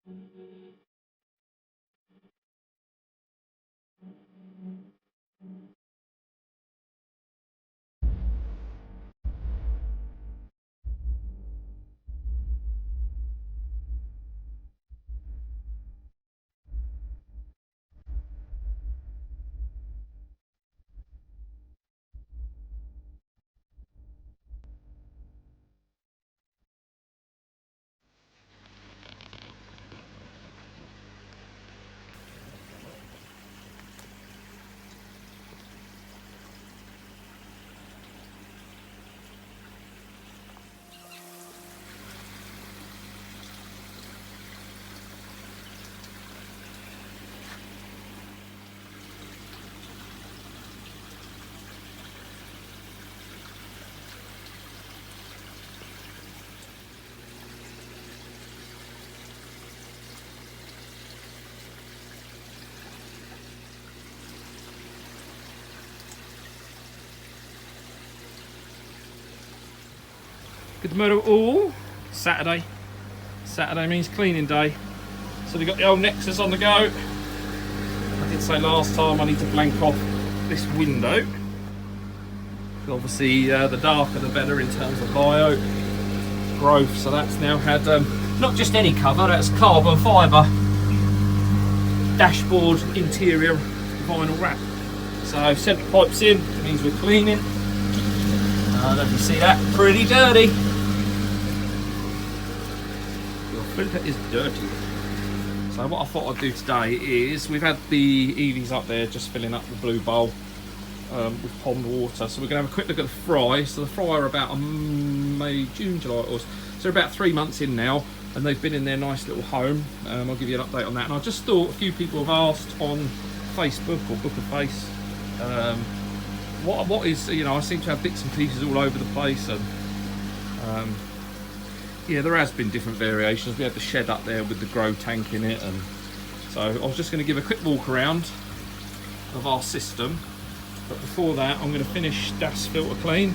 Good morning all. Saturday means cleaning day, so we got the old Nexus on the go. I did say last time I need to blank off this window. Obviously the darker the better in terms of bio growth, so that's now had not just any cover, that's carbon fibre dashboard interior vinyl wrap. So centre pipes in, means we're cleaning. Let me see that, pretty dirty. Your filter is dirty. So what I thought I'd do today is, we've had the EVs up there just filling up the blue bowl with pond water. So we're going to have a quick look at the fry. So the fry are about May, June, July it was. So they're about 3 months in now, and they've been in their nice little home. I'll give you an update on that. And I just thought, a few people have asked on Facebook or Book of Face, what is, you know, I seem to have bits and pieces all over the place, and yeah, there has been different variations. We had the shed up there with the grow tank in it, and so I was just going to give a quick walk around of our system. But before that, I'm going to finish DAS filter clean.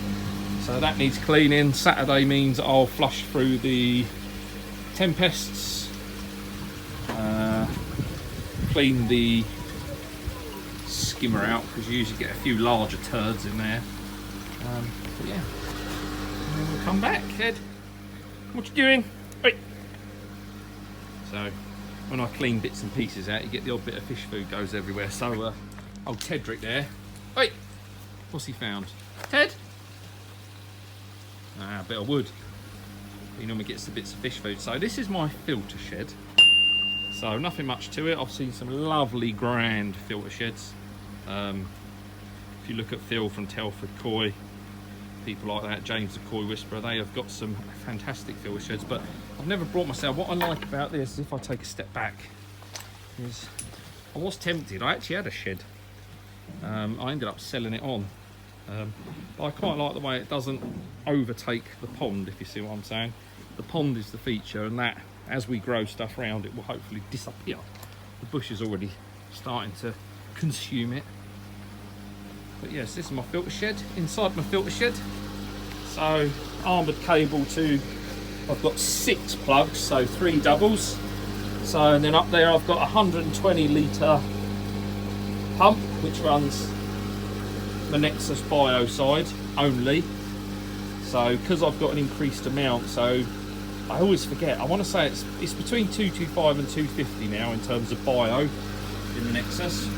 So that needs cleaning. Saturday means I'll flush through the Tempests, clean the Skimmer out, because you usually get a few larger turds in there. But yeah, and then we'll come back. Ed, what you doing? Hey. So when I clean bits and pieces out, you get the odd bit of fish food goes everywhere. So old Tedrick there. Hey, what's he found? Ted? A bit of wood. He normally gets the bits of fish food. So this is my filter shed. So nothing much to it. I've seen some lovely grand filter sheds. If you look at Phil from Telford Koi, people like that, James the Koi Whisperer, they have got some fantastic filter sheds. But I've never brought myself. What I like about this is, if I take a step back, is I was tempted. I actually had a shed. I ended up selling it on. But I quite like the way it doesn't overtake the pond, if you see what I'm saying. The pond is the feature, and that, as we grow stuff around it, will hopefully disappear. The bush is already starting to consume it. But yes, this is my filter shed. Inside my filter shed, so armoured cable to, I've got 6 plugs, so 3 doubles. So, and then up there I've got a 120 litre pump, which runs the Nexus bio side only. So because I've got an increased amount, so I always forget, I want to say it's between 225 and 250 now in terms of bio in the Nexus.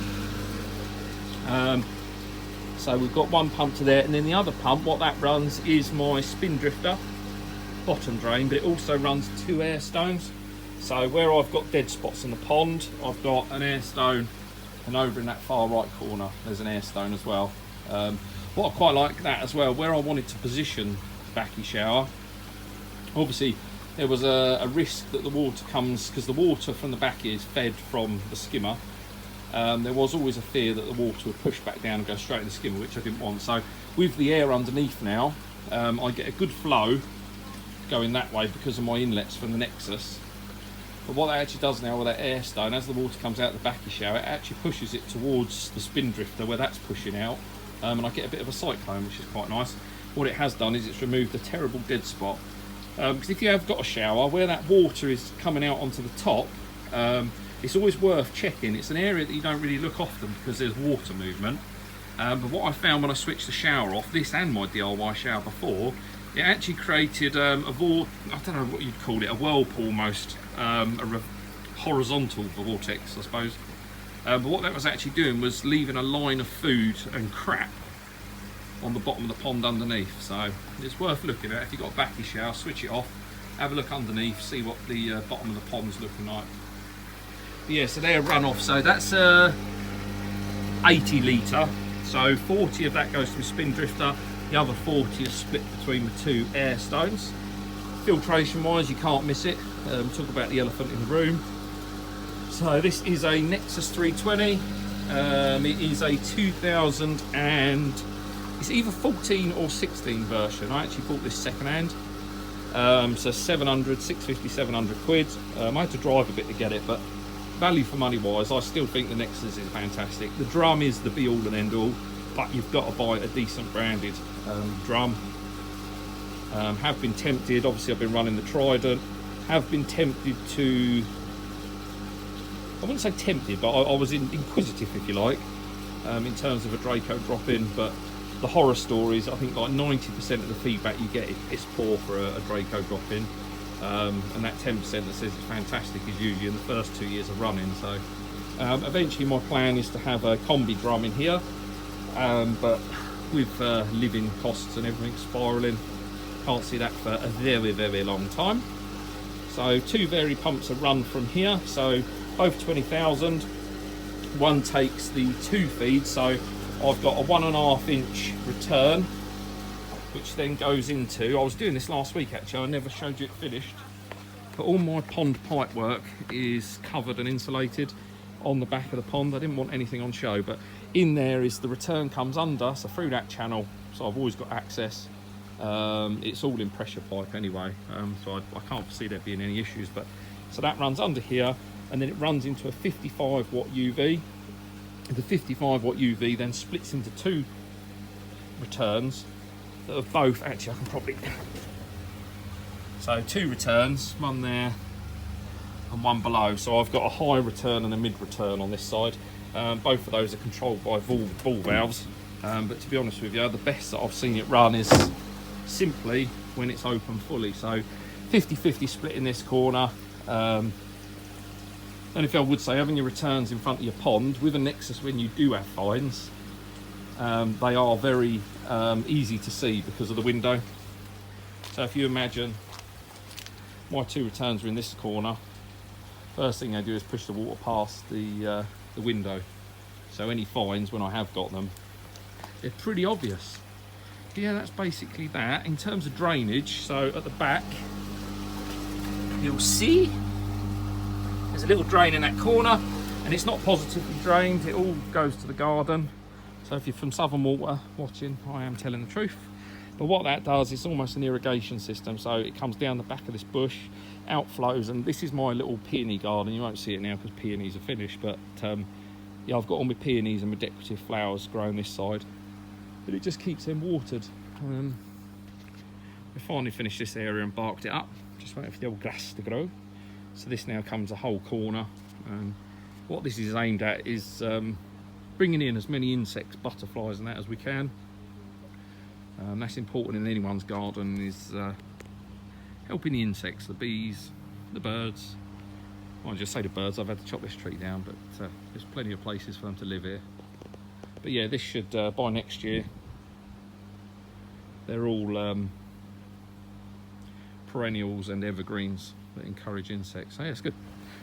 So we've got one pump to there, and then the other pump, what that runs is my spin drifter bottom drain, but it also runs 2 air stones. So where I've got dead spots in the pond, I've got an air stone, and over in that far right corner there's an air stone as well. What I quite like that as well, where I wanted to position the backy shower, obviously there was a risk that the water comes, because the water from the backy is fed from the skimmer. There was always a fear that the water would push back down and go straight in the skimmer, which I didn't want. So with the air underneath now, I get a good flow going that way because of my inlets from the Nexus. But what that actually does now with that air stone, as the water comes out the backy shower, it actually pushes it towards the spin drifter where that's pushing out, and I get a bit of a cyclone, which is quite nice. What it has done is it's removed a terrible dead spot, because if you have got a shower where that water is coming out onto the top, It's always worth checking. It's an area that you don't really look often because there's water movement. But what I found when I switched the shower off, this and my DIY shower before, it actually created I don't know what you'd call it, a whirlpool almost, horizontal vortex, I suppose. But what that was actually doing was leaving a line of food and crap on the bottom of the pond underneath. So it's worth looking at. If you've got a backy shower, switch it off, have a look underneath, see what the bottom of the pond's looking like. But yeah, so they're runoff. So that's 80 litre. So 40 of that goes to a spin drifter. The other 40 is split between the two air stones. Filtration wise, you can't miss it. Talk about the elephant in the room. So this is a Nexus 320. It is a 2000 and it's either 14 or 16 version. I actually bought this second hand. So 650, 700 quid. I had to drive a bit to get it, but value for money wise, I still think the Nexus is fantastic. The drum is the be all and end all, but you've got to buy a decent branded drum. Have been tempted, obviously I've been running the Trident, have been tempted to, I wouldn't say tempted, but I was inquisitive, if you like, in terms of a Draco drop-in. But the horror stories, I think like 90% of the feedback you get is poor for a Draco drop-in, and that 10% that says it's fantastic is usually in the first 2 years of running. So eventually my plan is to have a combi drum in here, but with living costs and everything spiralling, can't see that for a very, very long time. So two vari pumps are run from here, so both 20,000. One takes the 2 feeds, so I've got a 1.5 inch return, which then goes into, I was doing this last week actually, I never showed you it finished, but all my pond pipe work is covered and insulated on the back of the pond. I didn't want anything on show, but in there is the return comes under, so through that channel, so I've always got access. It's all in pressure pipe anyway, so I can't foresee there being any issues. But so that runs under here, and then it runs into a 55 watt UV. The 55 watt UV then splits into 2 returns that are both, actually I can probably, so 2 returns, one there and one below. So I've got a high return and a mid return on this side. Both of those are controlled by ball valves, but to be honest with you, the best that I've seen it run is simply when it's open fully. So 50-50 split in this corner. And if I would say, having your returns in front of your pond with a Nexus when you do have fines, they are very easy to see because of the window. So if you imagine my 2 returns are in this corner, first thing I do is push the water past the window. So any fines, when I have got them, they're pretty obvious. Yeah, that's basically that. In terms of drainage, so at the back, you'll see there's a little drain in that corner, and it's not positively drained, it all goes to the garden. So if you're from Southern Water watching, I am telling the truth. But what that does, it's almost an irrigation system, so it comes down the back of this bush, outflows, and this is my little peony garden. You won't see it now because peonies are finished, but yeah, I've got all my peonies and my decorative flowers growing this side, but it just keeps them watered. We finally finished this area and barked it up, just waiting for the old grass to grow. So this now comes a whole corner. What this is aimed at is bringing in as many insects, butterflies and that as we can. That's important in anyone's garden, is helping the insects, the bees, the birds. I'll just say the birds, I've had to chop this tree down, but there's plenty of places for them to live here. But yeah, this should, by next year, they're all perennials and evergreens that encourage insects. So yeah, it's good.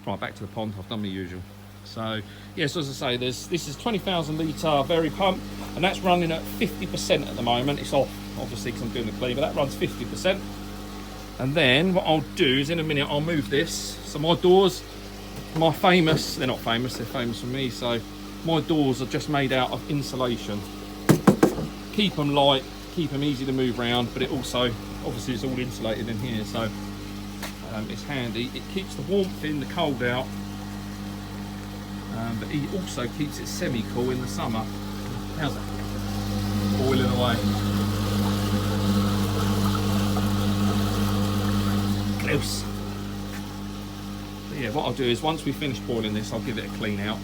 Right, back to the pond, I've done my usual. So yes, as I say, this is 20,000 litre vari pump, and that's running at 50% at the moment. It's off, obviously, because I'm doing the clean, but that runs 50%. And then what I'll do is in a minute, I'll move this. So my doors, my famous, they're not famous, they're famous for me. So my doors are just made out of insulation. Keep them light, keep them easy to move around, but it also, obviously it's all insulated in here. So it's handy. It keeps the warmth in, the cold out. But it also keeps it semi-cool in the summer. How's that? Boiling away. Close. yeah, what I'll do is once we finish boiling this, I'll give it a clean out,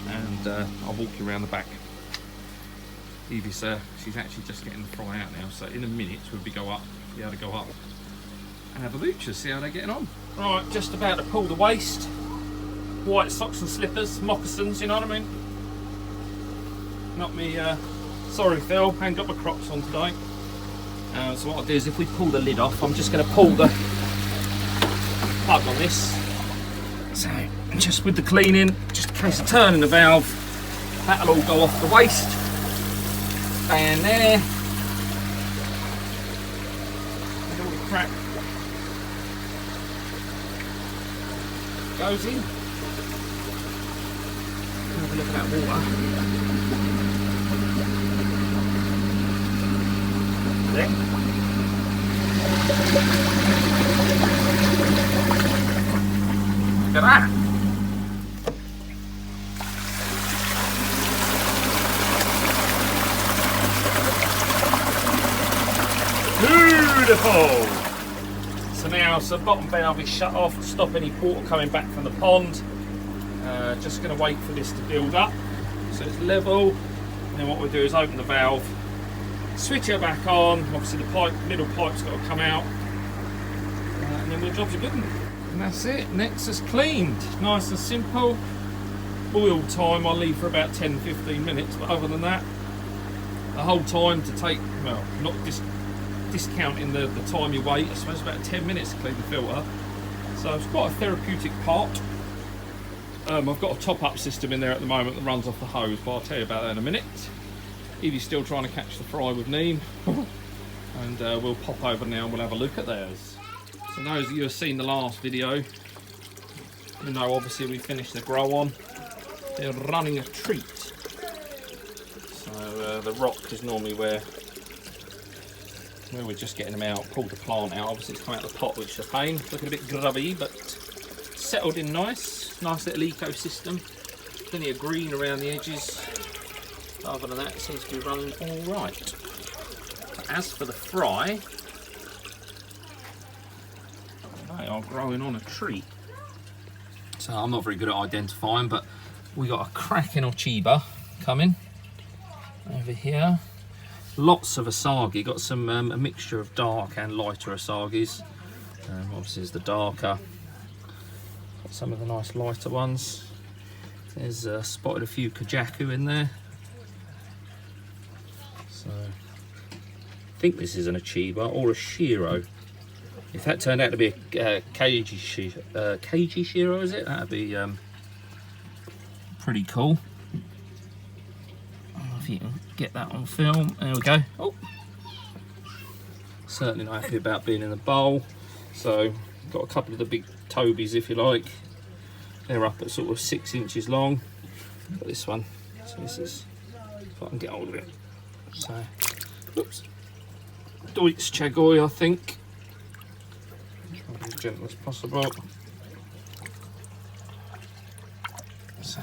and I'll walk you around the back. Evie's she's actually just getting the fry out now, so in a minute we'll be able to go up and have a mooch, see how they're getting on. Right, just about to pull the waste. White socks and slippers, moccasins, you know what I mean? Not me, sorry Phil, I ain't got my Crocs on today. So what I'll do is, if we pull the lid off, I'm just going to pull the plug on this. So, just with the cleaning, just in case of turning the valve, that'll all go off the waste. And there. And all the crap goes in. Have a look at that water. There. Look at that. Beautiful. So now, the bottom valve is shut off to stop any water coming back from the pond. Just going to wait for this to build up so it's level. And then what we'll do is open the valve, switch it back on. Obviously the middle pipe's got to come out, and then we'll job's a good one. And that's it, Nexus cleaned. Nice and simple. Boil time I'll leave for about 10-15 minutes, but other than that, the whole time to take, well, not discounting the time you wait, I suppose about 10 minutes to clean the filter. So it's quite a therapeutic part. I've got a top-up system in there at the moment that runs off the hose, but I'll tell you about that in a minute. Evie's still trying to catch the fry with Neem, and we'll pop over now and we'll have a look at theirs. So those of you who have seen the last video, you know obviously we finished the grow on. They're running a treat. So the rock is normally where we're just getting them out, pulled the plant out. Obviously it's come out of the pot, which is a pain. Looking a bit grubby, but settled in nice. Nice little ecosystem. Plenty of green around the edges. Other than that, it seems to be running all right. As for the fry, they are growing on a tree. So I'm not very good at identifying, but we got a cracking Ochiba coming over here. Lots of Asagi. Got some a mixture of dark and lighter Asagis. Obviously, there's the darker. Got some of the nice lighter ones. There's spotted a few Kajaku in there. So I think this is an Ochiba or a Shiro. If that turned out to be a Keiji Shiro, is it? That'd be pretty cool. I don't know if you can get that on film. There we go. Oh, certainly not happy about being in the bowl. So got a couple of the big Tobies, if you like. They're up at sort of 6 inches long. Got this one. So this is, if I can get hold of it. So, oops. Deutsch Chagoy, I think. Try to be as gentle as possible. So,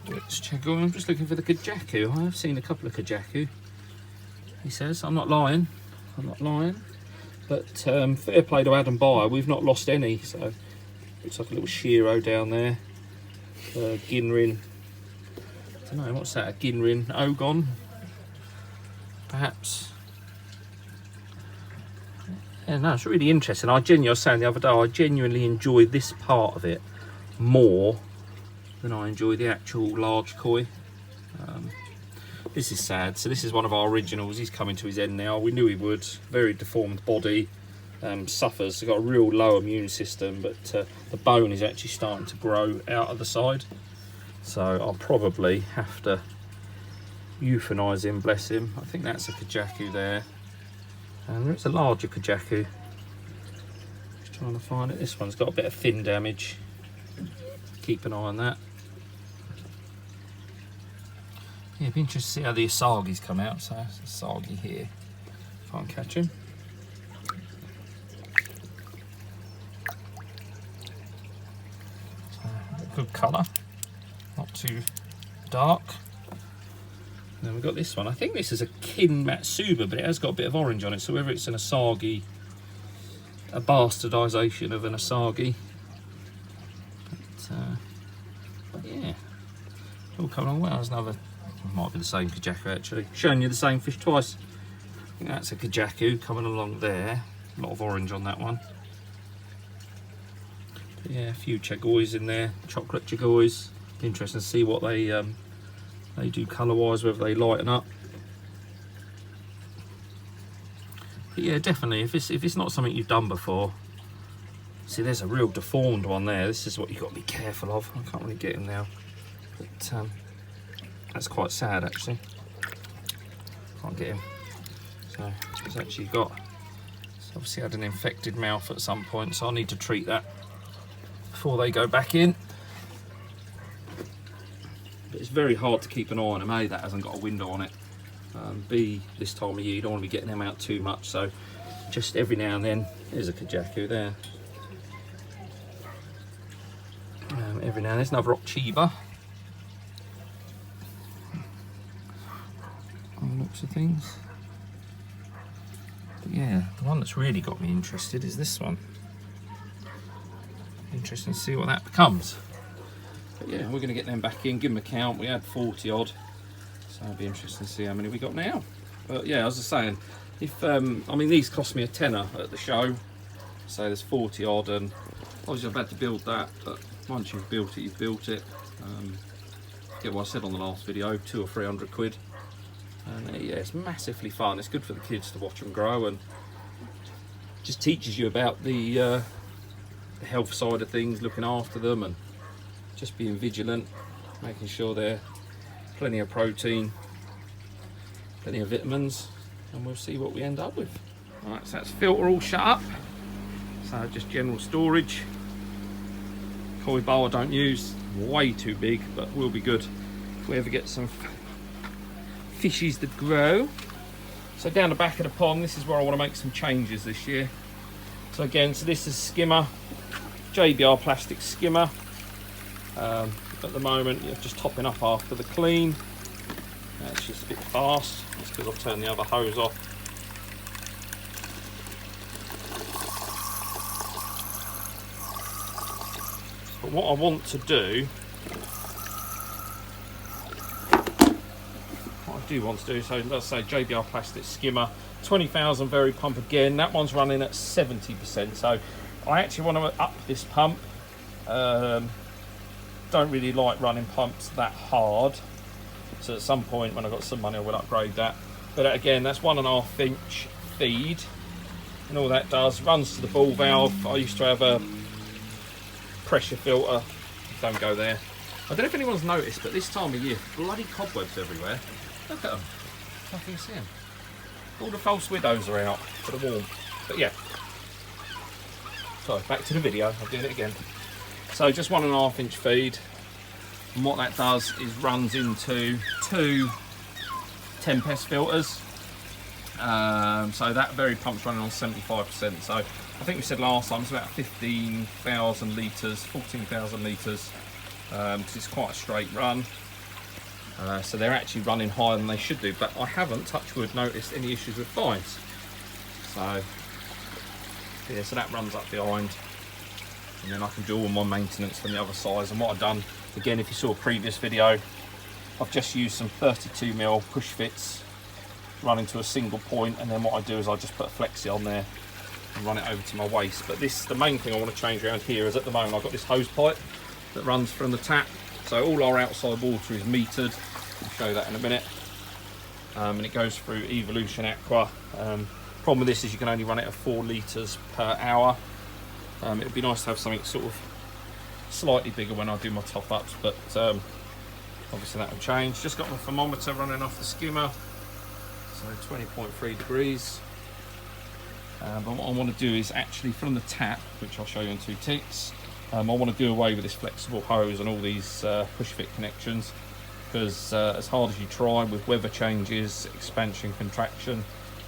Deutsch Chagoy. I'm just looking for the Kajaku. I have seen a couple of Kajaku. He says, I'm not lying. I'm not lying. But fair play to Adam Byer. We've not lost any. So, looks like a little Shiro down there. Ginrin. I don't know, what's that? A Ginrin Ogon? Perhaps. Yeah, no, it's really interesting. I was saying the other day, I genuinely enjoy this part of it more than I enjoy the actual large koi. This is sad. So this is one of our originals. He's coming to his end now. We knew he would. Very deformed body. Suffers. He's got a real low immune system, but the bone is actually starting to grow out of the side. So I'll probably have to euthanize him, bless him. I think that's a Kajaku there. And there's a larger Kajaku. Just trying to find it. This one's got a bit of fin damage. Keep an eye on that. Yeah, it'd be interesting to see how the Asagi's come out. So there's Asagi here. If I can catch him. So, good colour. Not too dark. Then we've got this one. I think this is a Kin Matsuba, but it has got a bit of orange on it. So whether it's an Asagi, a bastardisation of an Asagi, But yeah, all coming along well. There's another, might be the same Kajaku actually. Showing you the same fish twice. I think that's a Kajaku coming along there. A lot of orange on that one. But yeah, a few Chagoys in there, chocolate Chagoys. Interesting to see what they do colour-wise, whether they lighten up. But yeah, definitely, if it's not something you've done before. See, there's a real deformed one there. This is what you've got to be careful of. I can't really get him now. But that's quite sad, actually. Can't get him. So he's actually got, it's obviously had an infected mouth at some point, so I need to treat that before they go back in. But it's very hard to keep an eye on them. A, that hasn't got a window on it. B, this time of year you don't want to be getting them out too much, so just every now and then. There's a Kajaku there. Every now and then there's another Occhiba. On looks of things. But yeah, the one that's really got me interested is this one. Interesting to see what that becomes. But yeah, we're going to get them back in, give them a count. We had 40 odd, so it'll be interesting to see how many we got now. But yeah, as I was saying, if I mean, these cost me a tenner at the show, so there's 40 odd, and obviously I've had to build that, but once you've built it, you've built it. Get what I said on the last video, 200 or 300 quid. And yeah, it's massively fun. It's good for the kids to watch them grow, and just teaches you about the health side of things, looking after them, and just being vigilant, making sure they're plenty of protein, plenty of vitamins, and we'll see what we end up with. Alright, so that's filter all shut up. So just general storage. Koi bowl I don't use, way too big, but will be good if we ever get some fishies that grow. So down the back of the pond, this is where I want to make some changes this year. So again, so this is Skimmer, JBR plastic skimmer. At the moment, you're just topping up after the clean. It's just a bit fast, just because I've turned the other hose off. But what I want to do, so let's say JBR plastic skimmer, 20,000 very pump again. That one's running at 70%. So I actually want to up this pump. Don't really like running pumps that hard. So at some point when I've got some money, I will upgrade that. But again, that's 1.5 inch feed. And all that does, runs to the ball valve. I used to have a pressure filter. Don't go there. I don't know if anyone's noticed, but this time of year, bloody cobwebs everywhere. Look at them. I can see them. All the false widows are out for the warm. But yeah. So back to the video. I'll do it again. So just 1.5 inch feed. And what that does is runs into two Tempest filters. So that very pump's running on 75%. So I think we said last time it's about 15,000 litres, 14,000 litres, because it's quite a straight run. So they're actually running higher than they should do, but I haven't, touch wood, noticed any issues with fines. So yeah, so that runs up behind, and then I can do all my maintenance from the other side. And what I've done, again, if you saw a previous video, I've just used some 32mm push fits running to a single point, and then what I do is I just put a flexi on there and run it over to my waist. But this, the main thing I want to change around here is at the moment I've got this hose pipe that runs from the tap. So all our outside water is metered. I'll show that in a minute. And it goes through Evolution Aqua. Problem with this is you can only run it at 4 litres per hour. It would be nice to have something sort of slightly bigger when I do my top ups, but obviously that will change. Just got my thermometer running off the skimmer, so 20.3 degrees. But what I want to do is actually from the tap, which I'll show you in 2 ticks, I want to do away with this flexible hose and all these push fit connections, because as hard as you try with weather changes, expansion, contraction,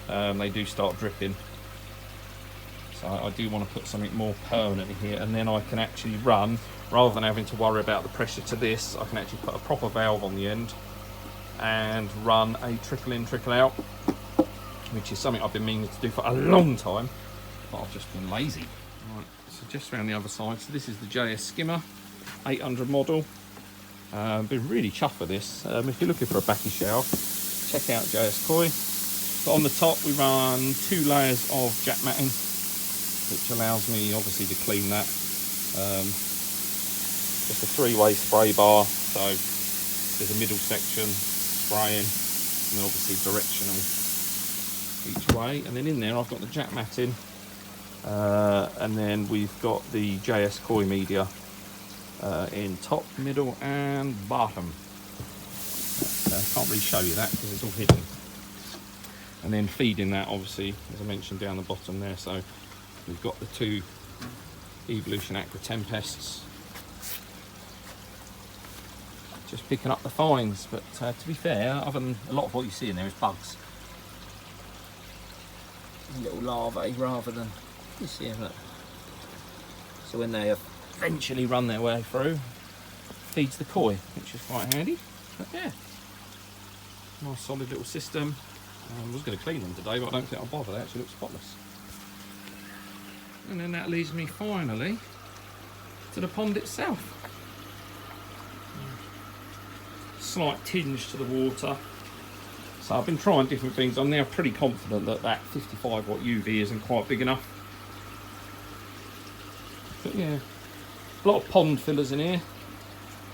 they do start dripping. So I do want to put something more permanent here, and then I can actually run, rather than having to worry about the pressure to this, I can actually put a proper valve on the end and run a trickle in, trickle out, which is something I've been meaning to do for a long time, but I've just been lazy. Right, so just around the other side, so this is the JS Skimmer 800 model. Been really chuffed with this. If you're looking for a backy shower, check out JS Koi. But on the top we run 2 layers of jack matting, which allows me obviously to clean that. Just a 3-way spray bar, so there's a middle section spraying, and then obviously directional each way. And then in there I've got the jack matting, and then we've got the JS Koi media in top, middle and bottom. I can't really show you that because it's all hidden. And then feeding that obviously, as I mentioned, down the bottom there. So we've got the 2 Evolution Aqua Tempests. Just picking up the fines, but to be fair, other than a lot of what you see in there is bugs. Little larvae rather than, you see them, look. So when they eventually run their way through, feeds the koi, which is quite handy. But yeah, nice solid little system. I was going to clean them today, but I don't think I'll bother. They actually look spotless. And then that leads me finally to the pond itself. Slight tinge to the water. So I've been trying different things. I'm now pretty confident that that 55 watt UV isn't quite big enough. But yeah, a lot of pond fillers in here.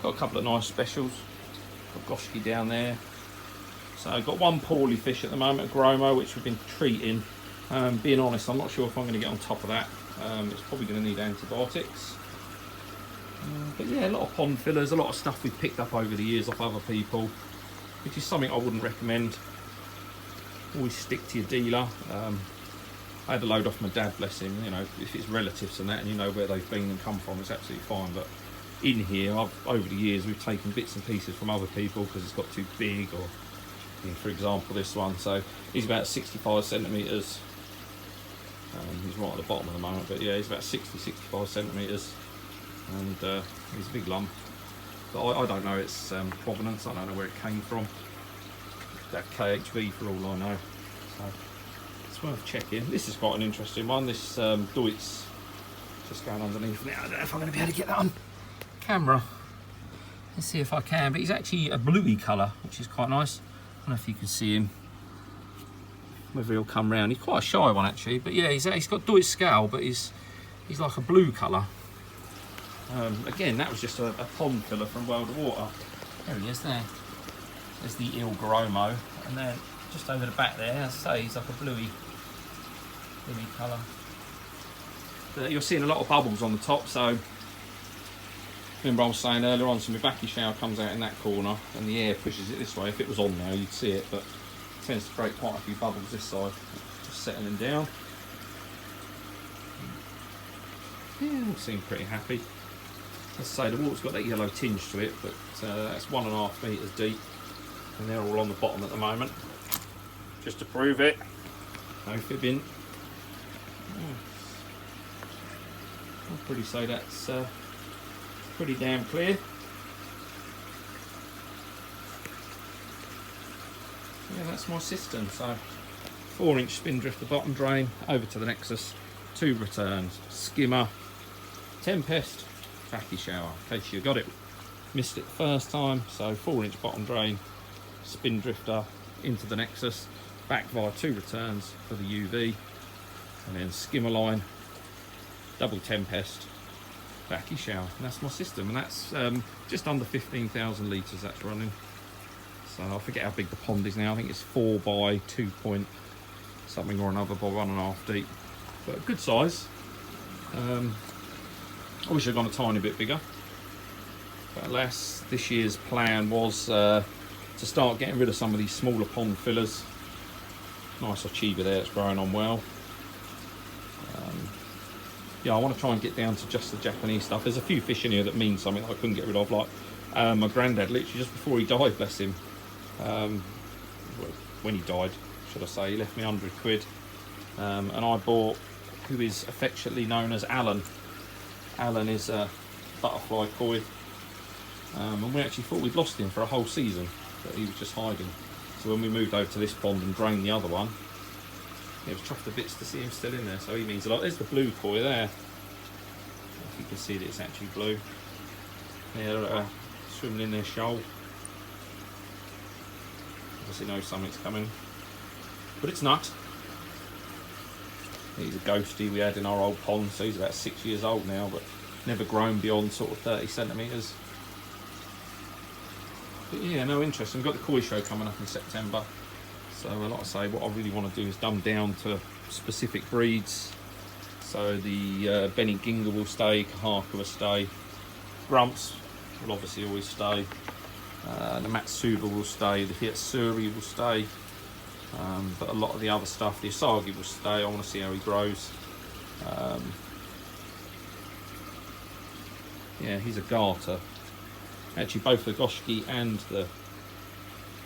Got a couple of nice specials. Got Goshki down there. So I've got 1 poorly fish at the moment, a Gromo, which we've been treating. Being honest, I'm not sure if I'm going to get on top of that. It's probably going to need antibiotics. But yeah, a lot of pond fillers, a lot of stuff we've picked up over the years off other people, which is something I wouldn't recommend. Always stick to your dealer. I had a load off my dad, bless him. You know, if it's relatives and that, and you know where they've been and come from, it's absolutely fine. But in here, over the years, we've taken bits and pieces from other people because it's got too big, or you know, for example, this one. So he's about 65 centimetres. He's right at the bottom at the moment, but yeah, he's about 60-65 centimetres. And he's a big lump, but I don't know its provenance. I don't know where it came from. That KHV for all I know, so it's worth checking. This is quite an interesting one. This Deutz, just going underneath now. I don't know if I'm going to be able to get that on camera. Let's see if I can, but he's actually a bluey colour, which is quite nice. I don't know if you can see him, whether he'll come round. He's quite a shy one actually, but yeah, he's got Deutz scale, but he's like a blue colour. Again, that was just a pond filler from World of Water. There he is there. There's the Il Gromo, and then just over the back there, as I say, he's like a bluey colour. But you're seeing a lot of bubbles on the top, so remember I was saying earlier on, so my backy shower comes out in that corner and the air pushes it this way. If it was on there, you'd see it, but it tends to create quite a few bubbles this side. Just settling down. Yeah, all seem pretty happy. As I say, the water's got that yellow tinge to it, but that's 1.5 metres deep, and they're all on the bottom at the moment. Just to prove it, no fibbing. I'd probably say that's pretty damn clear. Yeah, that's my system. So 4-inch spin drifter bottom drain over to the Nexus, 2 returns, skimmer, Tempest, backy shower, in case you got it, missed it the first time. So 4-inch bottom drain, spin drifter into the Nexus, back via 2 returns for the UV, and then skimmer line, double Tempest, backy shower. And that's my system, and that's just under 15,000 litres that's running. So I forget how big the pond is now. I think it's 4 by 2 point something or another by 1.5 deep, but a good size. I wish I'd gone a tiny bit bigger, but alas, this year's plan was to start getting rid of some of these smaller pond fillers. Nice Achieva there, it's growing on well. Yeah, I want to try and get down to just the Japanese stuff. There's a few fish in here that mean something that I couldn't get rid of, like my granddad, literally just before he died, bless him. When he died, should I say, he left me 100 quid. And I bought, who is affectionately known as Alan. Alan is a butterfly koi. And we actually thought we'd lost him for a whole season, but he was just hiding. So when we moved over to this pond and drained the other one, it was chuffed to bits to see him still in there, so he means a lot. There's the blue koi there. you can see that it's actually blue. They're swimming in their shoal. Obviously know something's coming, but it's not. He's a ghosty we had in our old pond, so he's about 6 years old now, but never grown beyond sort of 30 centimetres. But yeah, no, interesting. We've got the koi show coming up in September. So like I say, what I really want to do is dumb down to specific breeds. So the Benny Ginger will stay, Kahaka will stay, Grumps will obviously always stay, the Matsuba will stay, the Hitsuri will stay, but a lot of the other stuff, the Asagi will stay. I want to see how he grows. Yeah, he's a garter. Actually, both the Goshiki and the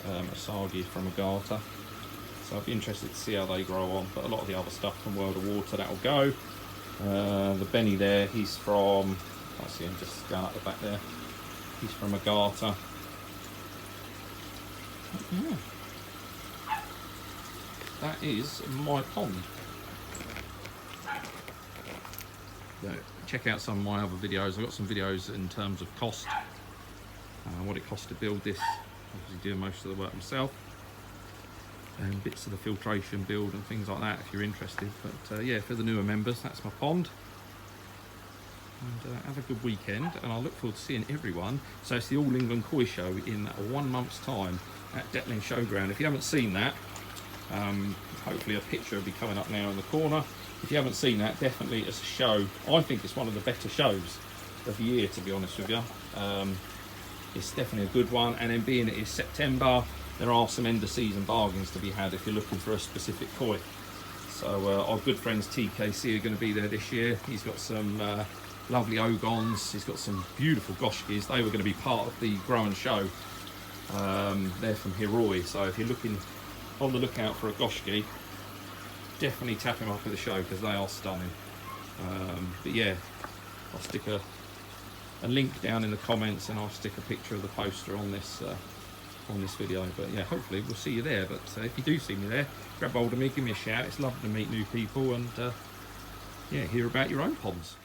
Asagi from a garter. So I'd be interested to see how they grow on. But a lot of the other stuff from World of Water, that'll go. The Benny there, he's from, I see him just going up the back there. He's from a garter. Yeah. That is my pond. So check out some of my other videos. I've got some videos in terms of cost, what it costs to build this. Obviously doing most of the work myself, and bits of the filtration build and things like that if you're interested. But yeah, for the newer members, that's my pond. And have a good weekend, and I look forward to seeing everyone. So it's the All England Koi Show in 1 month's time at Detling Showground. If you haven't seen that, hopefully a picture will be coming up now in the corner. If you haven't seen that, definitely it's a show. I think it's one of the better shows of the year, to be honest with you. It's definitely a good one, and then being it is September, there are some end of season bargains to be had if you're looking for a specific koi. So our good friends TKC are going to be there this year. He's got some lovely Ogons, he's got some beautiful Goshkis. They were going to be part of the Grow and Show. They're from Hiroi, so if you're looking on the lookout for a Goshki, definitely tap him up at the show because they are stunning. But yeah, I'll stick a link down in the comments, and I'll stick a picture of the poster on this video. But yeah, hopefully we'll see you there. But if you do see me there, grab hold of me, give me a shout. It's lovely to meet new people and yeah, hear about your own ponds.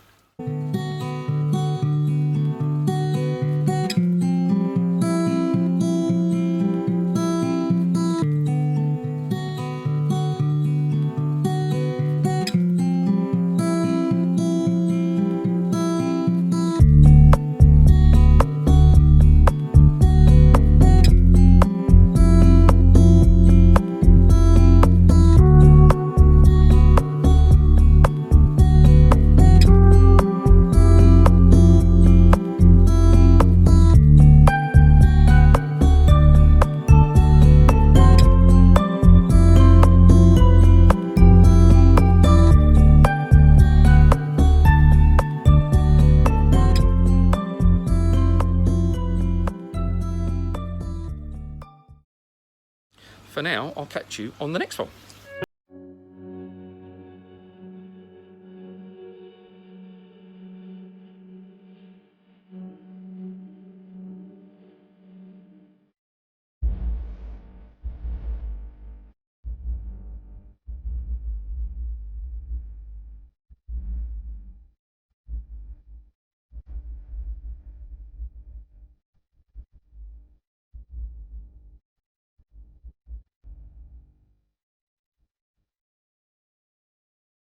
For now, I'll catch you on the next one.